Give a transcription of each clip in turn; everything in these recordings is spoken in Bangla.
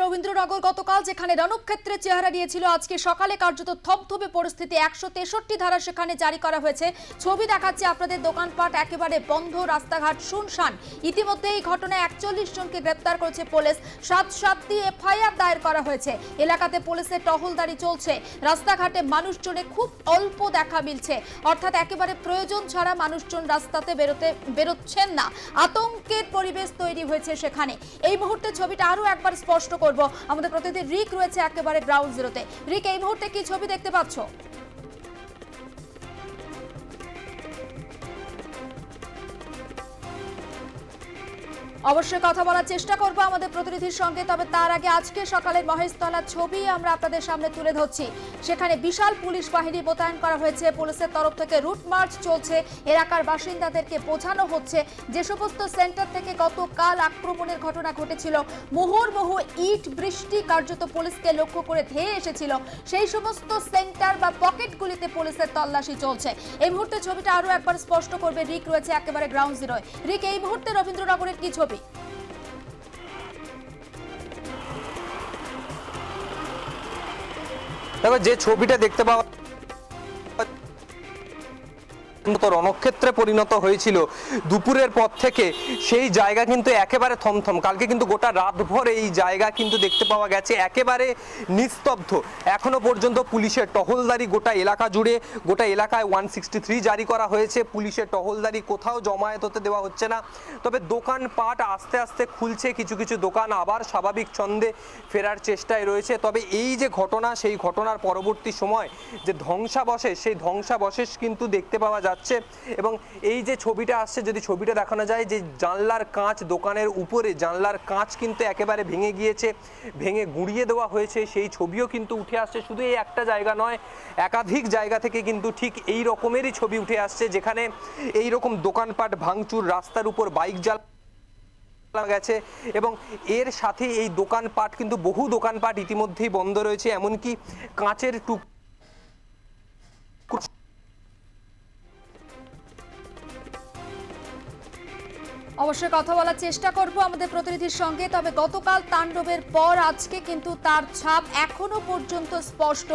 রবীন্দ্রনগর গতকাল যেখানে রণক্ষেত্রে চেহারা নিয়েছিল, আজকে সকালে কার্যত থমথমে পরিস্থিতি। 163 ধারা সেখানে জারি করা হয়েছে। ছবি দেখাচ্ছে আপনাদের, দোকানপাট একেবারে বন্ধ, রাস্তাঘাট শুনশান। ইতিমধ্যে এই ঘটনায় 41 জনকে গ্রেপ্তার করেছে পুলিশ। 7টি এফআইআর দায়ের করা হয়েছে। এলাকাতে পুলিশের টহলদারি চলছে। রাস্তাঘাটে মানুষজনে খুব অল্প দেখা মিলছে, অর্থাৎ একেবারে প্রয়োজন ছাড়া মানুষজন রাস্তাতে বেরোচ্ছেন না। আতঙ্কের পরিবেশ তৈরি হয়েছে সেখানে। এই মুহূর্তে ছবিটা আরো একবার স্পষ্ট করব, আমাদের প্রতিনিধি রিক রয়েছে একেবারে গ্রাউন্ড জিরোতে। রিক, এই মুহূর্তে কি ছবি দেখতে পাচ্ছ? অবশ্যই কথা বলার চেষ্টা করব আমাদের প্রতিনিধির সঙ্গে, তবে তার আগে আজকে সকালের মহেশতলার ছবি আমরা আপনাদের সামনে তুলে ধরছি। সেখানে বিশাল পুলিশ বাহিনী মোতায়েন করা হয়েছে। পুলিশের তরফ থেকে রুট মার্চ চলছে। এলাকার বাসিন্দাদেরকে বোঝানো হচ্ছে যে সমস্ত সেন্টার থেকে গতকাল আক্রমণের ঘটনা ঘটেছিল, মুহুর্মুহু ইট বৃষ্টি কার্যত পুলিশকে লক্ষ্য করে ধেয়ে এসেছিল, সেই সমস্ত সেন্টার বা পকেটগুলিতে পুলিশের তল্লাশি চলছে। এই মুহূর্তে ছবিটা আরো একবার স্পষ্ট করবে রিক রয়েছে একেবারে গ্রাউন্ড জিরোয়। রিক, এই মুহূর্তে রবীন্দ্রনগরের কি ছবি? তবে যে ছবিটা দেখতে পাওয়া রণক্ষেত্রে পরিণত হয়েছিল দুপুরের পর থেকে, সেই জায়গা কিন্তু একেবারে থমথম। কালকে কিন্তু গোটা রাতভর এই জায়গা কিন্তু দেখতে পাওয়া গেছে একেবারে নিস্তব্ধ। এখনো পর্যন্ত পুলিশের টহলদারি গোটা এলাকা জুড়ে, গোটা এলাকায় 163 জারি করা হয়েছে। পুলিশের টহলদারি, কোথাও জমায়েত হতে দেওয়া হচ্ছে না। তবে দোকানপাট আস্তে আস্তে খুলছে, কিছু কিছু দোকান আবার স্বাভাবিক ছন্দে ফেরার চেষ্টায় রয়েছে। তবে এই যে ঘটনা, সেই ঘটনার পরবর্তী সময় যে ধ্বংসাবশেষ, সেই ধ্বংসাবশেষ কিন্তু দেখতে পাওয়া যাচ্ছে। এবং এই যে ছবিটা আসছে, যদি ছবিটা দেখানো যায়, যে জানলার কাঁচ, দোকানের উপরে জানলার কাঁচ কিন্তু একেবারে ভেঙে গিয়েছে, ভেঙে গুঁড়িয়ে দেওয়া হয়েছে, সেই ছবিও কিন্তু উঠে আসছে। শুধু এই একটা জায়গা নয়, একাধিক জায়গা থেকে কিন্তু ঠিক এই রকমেরই ছবি উঠে আসছে, যেখানে এই রকম দোকানপাট ভাঙচুর, রাস্তার উপর বাইক জ্বালানো গেছে। এবং এর সাথে এই দোকানপাট কিন্তু, বহু দোকানপাট ইতিমধ্যেই বন্ধ রয়েছে, এমনকি কাঁচের অবশ্যই কথা বলার চেষ্টা করব আমাদের প্রতিনিধির সঙ্গে। তবে গতকাল তাণ্ডবের পর আজকে কিন্তু তার ছাপ এখনো পর্যন্ত স্পষ্ট।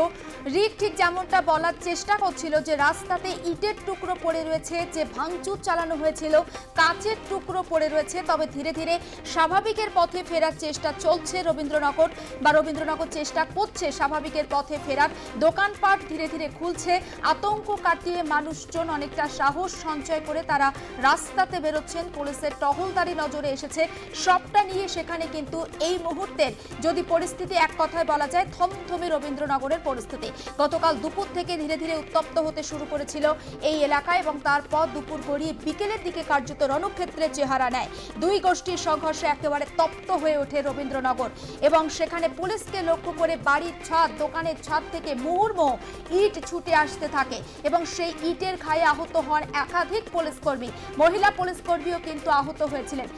রিক ঠিক যেমনটা বলার চেষ্টা করছিল যে রাস্তাতে ইটের টুকরো পড়ে রয়েছে, যে ভাঙচুর চালানো হয়েছিল কাঁচের টুকরো পড়ে রয়েছে। তবে ধীরে ধীরে স্বাভাবিকের পথে ফেরার চেষ্টা চলছে রবীন্দ্রনগর চেষ্টা করছে স্বাভাবিকের পথে ফেরার। দোকানপাট ধীরে ধীরে খুলছে। আতঙ্ক কাটিয়ে মানুষজন অনেকটা সাহস সঞ্চয় করে তারা রাস্তাতে বেরোচ্ছেন। পুলিশের টহলদারি নজরে এসেছে। সবটা নিয়ে সেখানে কিন্তু এই মুহূর্তের যদি পরিস্থিতি এক কথায় বলা যায়, থমথমে রবীন্দ্রনগরের পরিস্থিতি। গতকাল দুপুর থেকে ধীরে ধীরে উত্তপ্ত হতে শুরু করেছিল এই এলাকা, এবং তারপর দুপুর গড়িয়ে বিকেলের দিকে কার্যত রণক্ষেত্রের চেহারা নেয়। দুই গোষ্ঠীর সংঘর্ষে একেবারে তপ্ত হয়ে ওঠে রবীন্দ্রনগর, এবং সেখানে পুলিশকে লক্ষ্য করে বাড়ির ছাদ, দোকানের ছাদ থেকে মুহুর্মুহু ইট ছুটে আসতে থাকে, এবং সেই ইটের ঘায়ে আহত হন একাধিক পুলিশকর্মী। মহিলা পুলিশকর্মীও কিন্তু আহত হয়েছিলেন।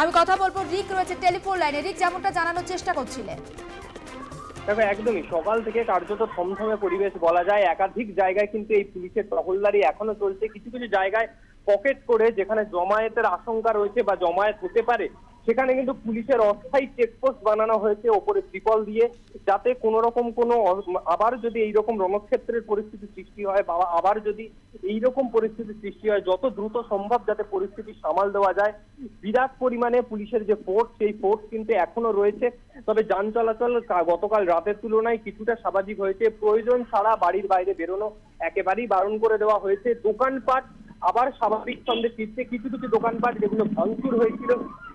আমি কথা বলবো, রিক রয়েছে টেলিফোন লাইনে। রিক, যেমনটা জানানোর চেষ্টা করছিলেন। তবে একদমই সকাল থেকে কার্যত থমথমে পরিবেশ বলা যায়। একাধিক জায়গায় কিন্তু এই পুলিশের টহলদারি এখনো চলছে। কিছু কিছু জায়গায় পকেট করে, যেখানে জমায়েতের আশঙ্কা রয়েছে বা জমায়েত হতে পারে, সেখানে কিন্তু পুলিশের অস্থায়ী চেকপোস্ট বানানো হয়েছে ওপরে ত্রিপল দিয়ে, যাতে কোনো রকম আবার যদি এইরকম রণক্ষেত্রের পরিস্থিতি সৃষ্টি হয় বা আবার যদি এইরকম পরিস্থিতি সৃষ্টি হয়, যত দ্রুত সম্ভব যাতে পরিস্থিতি সামাল দেওয়া যায়। বিরাট পরিমাণে পুলিশের যে ফোর্স, সেই ফোর্স কিন্তু এখনো রয়েছে। তবে যান চলাচল গতকাল রাতের তুলনায় কিছুটা স্বাভাবিক হয়েছে। প্রয়োজন ছাড়া বাড়ির বাইরে বেরোনো একেবারেই বারণ করে দেওয়া হয়েছে। দোকানপাট আবার স্বাভাবিক ছন্দে ফিরছে। কিছু কিছু দোকানপাট যেগুলো ভাঙচুর হয়েছিল,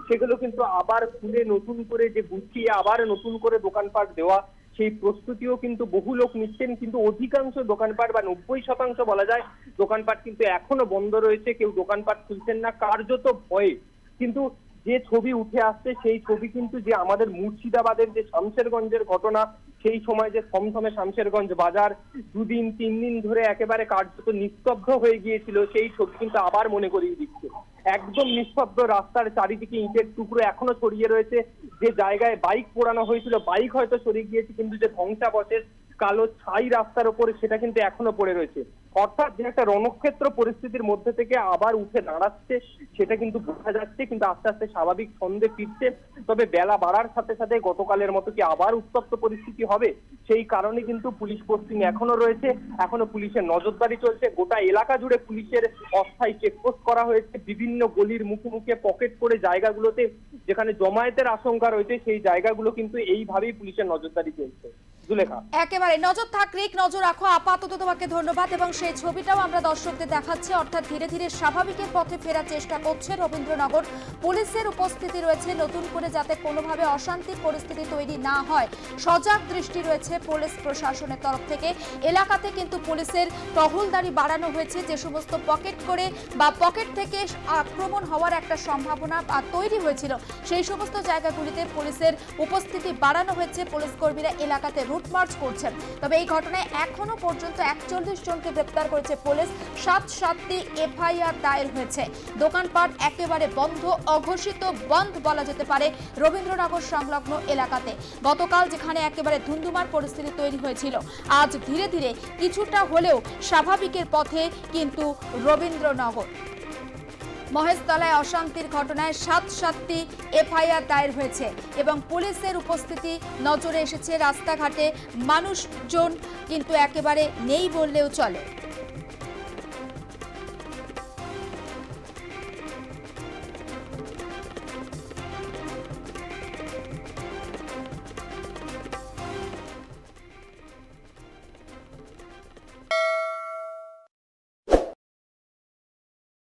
সেগুলো কিন্তু আবার খুলে নতুন করে যে গুছিয়ে আবার নতুন করে দোকানপাট দেওয়া, সেই প্রস্তুতিও কিন্তু বহু লোক নিচ্ছেন। কিন্তু অধিকাংশ দোকানপাট বা 90% বলা যায় দোকানপাট কিন্তু এখনো বন্ধ রয়েছে। কেউ দোকানপাট খুলছেন না কার্যত ভয়ে। কিন্তু যে ছবি উঠে আসছে, সেই ছবি কিন্তু যে আমাদের মুর্শিদাবাদের যে শামশেরগঞ্জের ঘটনা, সেই সময় যে থমথমে শামশেরগঞ্জ বাজার 2-3 দিন ধরে একেবারে কার্যত নিস্তব্ধ হয়ে গিয়েছিল, সেই ছবি কিন্তু আবার মনে করিয়ে দিচ্ছে। একদম নিস্তব্ধ, রাস্তার চারিদিকে ইটের টুকরো এখনো ছড়িয়ে রয়েছে। যে জায়গায় বাইক পোড়ানো হয়েছিল, বাইক হয়তো সরিয়ে গিয়েছে, কিন্তু যে ধ্বংসাবশেষ কালো ছাই রাস্তার ওপরে সেটা কিন্তু এখনো পড়ে রয়েছে। অর্থাৎ যে একটা রণক্ষেত্র পরিস্থিতির মধ্যে থেকে আবার উঠে দাঁড়াচ্ছে সেটা কিন্তু বোঝা যাচ্ছে, কিন্তু আস্তে আস্তে স্বাভাবিক ছন্দে ফিরছে। তবে বেলা বাড়ার সাথে সাথে গতকালের মতো কি আবার উত্তপ্ত পরিস্থিতি হবে, সেই কারণে কিন্তু পুলিশ পোস্টিং এখনো রয়েছে, এখনো পুলিশের নজরদারি চলছে। গোটা এলাকা জুড়ে পুলিশের অস্থায়ী চেকপোস্ট করা হয়েছে। বিভিন্ন গলির মুখে মুখে পকেট করে জায়গাগুলোতে যেখানে জমায়েতের আশঙ্কা রয়েছে সেই জায়গাগুলো কিন্তু এইভাবেই পুলিশের নজরদারি চলছে। একেবারে নজর থাক, রিক নজর রাখো। আপাতত তোমাকে ধন্যবাদ। এবং সেই ছবিটাও আমরা দর্শকদের দেখাচ্ছি, অর্থাৎ ধীরে ধীরে স্বাভাবিকের পথে ফেরার চেষ্টা করছে রবীন্দ্রনগর। পুলিশের উপস্থিতি রয়েছে নতুন করে, যাতে কোনোভাবে অশান্তির পরিস্থিতি তৈরি না হয় সজাগ দৃষ্টি রয়েছে পুলিশ প্রশাসনের তরফ থেকে। এলাকাতে কিন্তু পুলিশের টহলদারি বাড়ানো হয়েছে। যে সমস্ত পকেট করে বা পকেট থেকে আক্রমণ হওয়ার একটা সম্ভাবনা তৈরি হয়েছিল সেই সমস্ত জায়গাগুলিতে পুলিশের উপস্থিতি বাড়ানো হয়েছে। পুলিশ কর্মীরা এলাকাতে মার্চ করছেন। তবে এই ঘটনায় এখনো পর্যন্ত 41 জনকে গ্রেপ্তার করেছে পুলিশ। 7টি এফআইআর দায়ের হয়েছে। দোকানপাট একেবারে বন্ধ, অঘোষিত বন্ধ বলা যেতে পারে রবীন্দ্রনগর সংলগ্ন এলাকাতে। গতকাল যেখানে একেবারে ধুন্ধুমার পরিস্থিতি তৈরি হয়েছিল, আজ ধীরে ধীরে কিছুটা হলেও স্বাভাবিকের পথে কিন্তু রবীন্দ্রনগর। মহেশতলায় অশান্তির ঘটনায় 7টি এফআইআর দায়ের হয়েছে এবং পুলিশের উপস্থিতি নজরে এসেছে। রাস্তাঘাটে মানুষজন কিন্তু একেবারে নেই বললেও চলে।